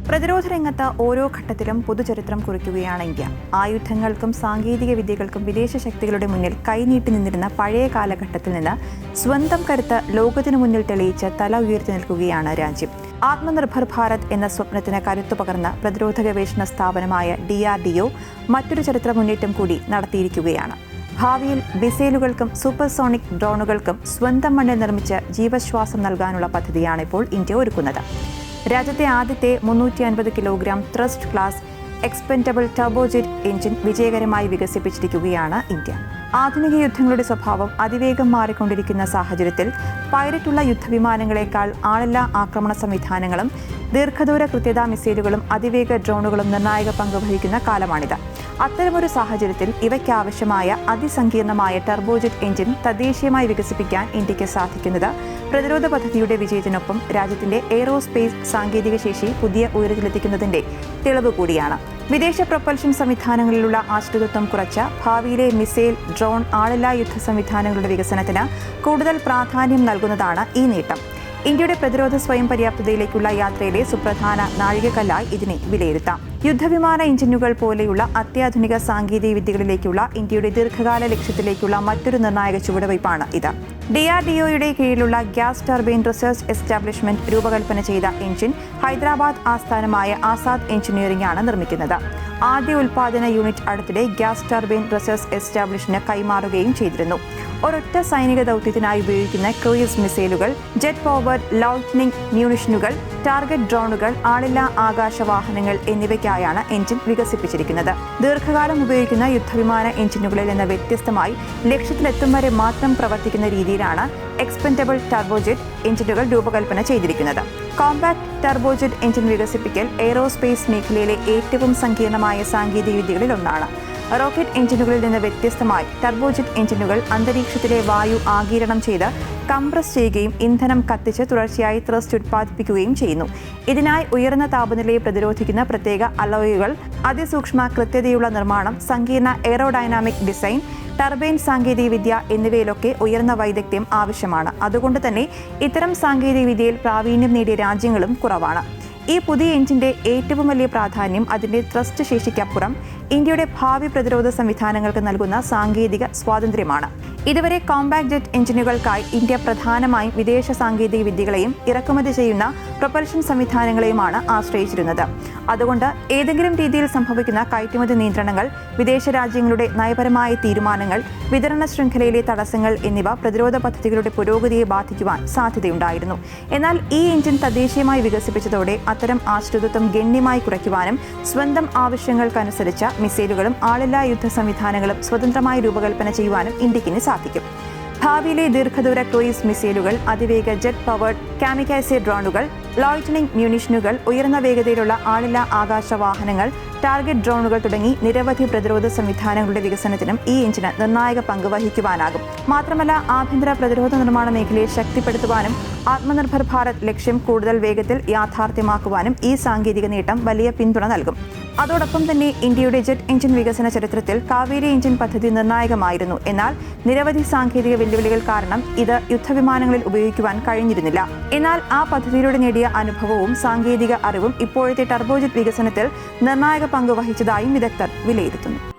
പ്രതിരോധ രംഗത്ത് ഓരോ ഘട്ടത്തിലും പുതുചരിത്രം കുറിക്കുകയാണ് ഇന്ത്യ. ആയുധങ്ങൾക്കും സാങ്കേതിക വിദ്യകൾക്കും വിദേശ ശക്തികളുടെ മുന്നിൽ കൈനീട്ടി നിന്നിരുന്ന പഴയ കാലഘട്ടത്തിൽ നിന്ന് സ്വന്തം കരുത്ത് ലോകത്തിനു മുന്നിൽ തെളിയിച്ച് തല ഉയർത്തി നിൽക്കുകയാണ് രാജ്യം. ആത്മനിർഭർ ഭാരത് എന്ന സ്വപ്നത്തിന് കരുത്തു പകർന്ന പ്രതിരോധ ഗവേഷണ സ്ഥാപനമായ DRDO മറ്റൊരു ചരിത്ര മുന്നേറ്റം കൂടി നടത്തിയിരിക്കുകയാണ്. ഭാവിയിൽ മിസൈലുകൾക്കും സൂപ്പർസോണിക് ഡ്രോണുകൾക്കും സ്വന്തം മണ്ണിൽ നിർമ്മിച്ച് ജീവശ്വാസം നൽകാനുള്ള പദ്ധതിയാണ് ഇപ്പോൾ ഇന്ത്യ ഒരുക്കുന്നത്. രാജ്യത്തെ ആദ്യത്തെ 350 kilogram thrust class expendable turbojet engine വിജയകരമായി വികസിപ്പിച്ചിരിക്കുകയാണ് ഇന്ത്യ. ആധുനിക യുദ്ധങ്ങളുടെ സ്വഭാവം അതിവേഗം മാറിക്കൊണ്ടിരിക്കുന്ന സാഹചര്യത്തിൽ പൈലറ്റുള്ള യുദ്ധവിമാനങ്ങളെക്കാൾ ആളില്ലാ ആക്രമണ സംവിധാനങ്ങളും ദീർഘദൂര കൃത്യതാ മിസൈലുകളും അതിവേഗ ഡ്രോണുകളും നിർണായക പങ്കുവഹിക്കുന്ന കാലമാണിത്. അത്തരമൊരു സാഹചര്യത്തിൽ ഇവയ്ക്കാവശ്യമായ അതിസങ്കീർണമായ ടർബോജെറ്റ് എഞ്ചിൻ തദ്ദേശീയമായി വികസിപ്പിക്കാൻ ഇന്ത്യക്ക് സാധിക്കുന്നത് പ്രതിരോധ പദ്ധതിയുടെ വിജയത്തിനൊപ്പം രാജ്യത്തിന്റെ എയ്റോസ്പേസ് സാങ്കേതിക ശേഷി പുതിയ ഉയരത്തിലെത്തിക്കുന്നതിന്റെ തെളിവ് കൂടിയാണ്. വിദേശ പ്രൊപ്പൽഷൻ സംവിധാനങ്ങളിലുള്ള ആശ്രിതത്വം കുറച്ച ഭാവിയിലെ മിസൈൽ, ഡ്രോൺ, ആളില്ലാ യുദ്ധ സംവിധാനങ്ങളുടെ വികസനത്തിന് കൂടുതൽ പ്രാധാന്യം നൽകുന്നതാണ് ഈ നേട്ടം. ഇന്ത്യയുടെ പ്രതിരോധ സ്വയം പര്യാപ്തതയിലേക്കുള്ള യാത്രയിലെ സുപ്രധാന നാഴികക്കല്ലായി ഇതിനെ വിലയിരുത്താം. യുദ്ധവിമാന എഞ്ചിനുകൾ പോലെയുള്ള അത്യാധുനിക സാങ്കേതിക വിദ്യകളിലേക്കുള്ള ഇന്ത്യയുടെ ദീർഘകാല ലക്ഷ്യത്തിലേക്കുള്ള മറ്റൊരു നിർണായക ചുവടുവയ്പ്പാണ് ഇത്. DRDOയുടെ കീഴിലുള്ള ഗ്യാസ് ടർബൈൻ റിസർച്ച് എസ്റ്റാബ്ലിഷ്മെന്റ് രൂപകൽപ്പന ചെയ്ത എഞ്ചിൻ ഹൈദരാബാദ് ആസ്ഥാനമായ ആസാദ് എഞ്ചിനീയറിംഗ് ആണ് നിർമ്മിക്കുന്നത്. ആദ്യ ഉൽപാദന യൂണിറ്റ് അടുത്തിടെ ഗ്യാസ് ടർബൈൻ റിസർച്ച് എസ്റ്റാബ്ലിഷിന് കൈമാറുകയും ചെയ്തിരുന്നു. ഒരൊറ്റ സൈനിക ദൗത്യത്തിനായി ഉപയോഗിക്കുന്ന ക്രൂയിസ് മിസൈലുകൾ, ജെറ്റ് പവർഡ് ലൈറ്റ്നിംഗ് മ്യൂണിഷനുകൾ, ടാർഗറ്റ് ഡ്രോണുകൾ, ആളില്ലാ ആകാശവാഹനങ്ങൾ എന്നിവയ്ക്കായാണ് എഞ്ചിൻ വികസിപ്പിച്ചിരിക്കുന്നത്. ദീർഘകാലം ഉപയോഗിക്കുന്ന യുദ്ധവിമാന എഞ്ചിനുകളിൽ നിന്ന് വ്യത്യസ്തമായി ലക്ഷ്യത്തിലെത്തും വരെ മാത്രം പ്രവർത്തിക്കുന്ന രീതിയിലാണ് എക്സ്പെൻഡബിൾ ടർബോജെറ്റ് എഞ്ചിനുകൾ രൂപകൽപ്പന ചെയ്തിരിക്കുന്നത്. കോമ്പാക്ട് ടർബോജെറ്റ് എഞ്ചിൻ വികസിപ്പിക്കൽ എയ്റോസ്പേസ് മേഖലയിലെ ഏറ്റവും സങ്കീർണമായ സാങ്കേതിക വിദ്യകളിൽ ഒന്നാണ്. റോക്കറ്റ് എഞ്ചിനുകളിൽ നിന്ന് വ്യത്യസ്തമായി ടർബോജെറ്റ് എഞ്ചിനുകൾ അന്തരീക്ഷത്തിലെ വായു ആഗിരണം ചെയ്ത് കംപ്രസ് ചെയ്യുകയും ഇന്ധനം കത്തിച്ച് തുടർച്ചയായി ത്രസ്റ്റ് ഉത്പാദിപ്പിക്കുകയും ചെയ്യുന്നു. ഇതിനായി ഉയർന്ന താപനിലയെ പ്രതിരോധിക്കുന്ന പ്രത്യേക അലോയുകൾ, അതിസൂക്ഷ്മ കൃത്യതയുള്ള നിർമ്മാണം, സങ്കീർണ എയറോഡൈനാമിക് ഡിസൈൻ, ടർബൈൻ സാങ്കേതികവിദ്യ എന്നിവയിലൊക്കെ ഉയർന്ന വൈദഗ്ധ്യം ആവശ്യമാണ്. അതുകൊണ്ട് തന്നെ ഇത്തരം സാങ്കേതികവിദ്യയിൽ പ്രാവീണ്യം നേടിയ രാജ്യങ്ങളും കുറവാണ്. ഈ പുതിയ എഞ്ചിന്റെ ഏറ്റവും വലിയ പ്രാധാന്യം അതിന്റെ ത്രസ്റ്റ് ശേഷിക്കപ്പുറം ഇന്ത്യയുടെ ഭാവി പ്രതിരോധ സംവിധാനങ്ങൾക്ക് നൽകുന്ന സാങ്കേതിക സ്വാതന്ത്ര്യമാണ്. ഇതുവരെ കോമ്പാക്ട് ജെറ്റ് എഞ്ചിനുകൾക്കായി ഇന്ത്യ പ്രധാനമായും വിദേശ സാങ്കേതിക വിദ്യകളെയും ഇറക്കുമതി ചെയ്യുന്ന പ്രൊപ്പൽഷൻ സംവിധാനങ്ങളെയുമാണ് ആശ്രയിച്ചിരുന്നത്. അതുകൊണ്ട് ഏതെങ്കിലും രീതിയിൽ സംഭവിക്കുന്ന കയറ്റുമതി നിയന്ത്രണങ്ങൾ, വിദേശ രാജ്യങ്ങളുടെ നയപരമായ തീരുമാനങ്ങൾ, വിതരണ ശൃംഖലയിലെ തടസ്സങ്ങൾ എന്നിവ പ്രതിരോധ പദ്ധതികളുടെ പുരോഗതിയെ ബാധിക്കുവാൻ സാധ്യതയുണ്ടായിരുന്നു. എന്നാൽ ഈ എഞ്ചിൻ തദ്ദേശീയമായി വികസിപ്പിച്ചതോടെ അത്തരം ആശ്രിതത്വം ഗണ്യമായി കുറയ്ക്കുവാനും സ്വന്തം ആവശ്യങ്ങൾക്കനുസരിച്ച മിസൈലുകളും ആളില്ലാ യുദ്ധ സംവിധാനങ്ങളും സ്വതന്ത്രമായി രൂപകൽപ്പന ചെയ്യുവാനും ഇന്ത്യക്ക് സാധിക്കും. ഭാവിയിലെ ദീർഘദൂര ക്രൂയിസ് മിസൈലുകൾ, അതിവേഗ ജെറ്റ് പവർഡ് കാമിക്കാസെ ഡ്രോണുകൾ, ലൈറ്റ്നിംഗ് മ്യൂണിഷനുകൾ, ഉയർന്ന വേഗതയിലുള്ള ആളില്ലാ ആകാശവാഹനങ്ങൾ, ടാർഗറ്റ് ഡ്രോണുകൾ തുടങ്ങി നിരവധി പ്രതിരോധ സംവിധാനങ്ങളുടെ വികസനത്തിനും ഈ എഞ്ചിന് നിർണായക പങ്ക് വഹിക്കുവാനാകും. മാത്രമല്ല, ആഭ്യന്തര പ്രതിരോധ നിർമ്മാണ മേഖലയെ ശക്തിപ്പെടുത്തുവാനും ആത്മനിർഭർ ഭാരത് ലക്ഷ്യം കൂടുതൽ വേഗത്തിൽ യാഥാർത്ഥ്യമാക്കുവാനും ഈ സാങ്കേതിക നേട്ടം വലിയ പിന്തുണ നൽകും. അതോടൊപ്പം തന്നെ ഇന്ത്യയുടെ ജെറ്റ് എഞ്ചിൻ വികസന ചരിത്രത്തിൽ കാവേരി എഞ്ചിൻ പദ്ധതി നിർണായകമായിരുന്നു. എന്നാൽ നിരവധി സാങ്കേതിക വെല്ലുവിളികൾ കാരണം ഇത് യുദ്ധവിമാനങ്ങളിൽ ഉപയോഗിക്കുവാൻ കഴിഞ്ഞിരുന്നില്ല. എന്നാൽ ആ പദ്ധതിയിലൂടെ നേടിയ അനുഭവവും സാങ്കേതിക അറിവും ഇപ്പോഴത്തെ ടർബോജെറ്റ് വികസനത്തിൽ നിർണായക പങ്ക് വഹിച്ചതായും വിദഗ്ധർ വിലയിരുത്തുന്നു.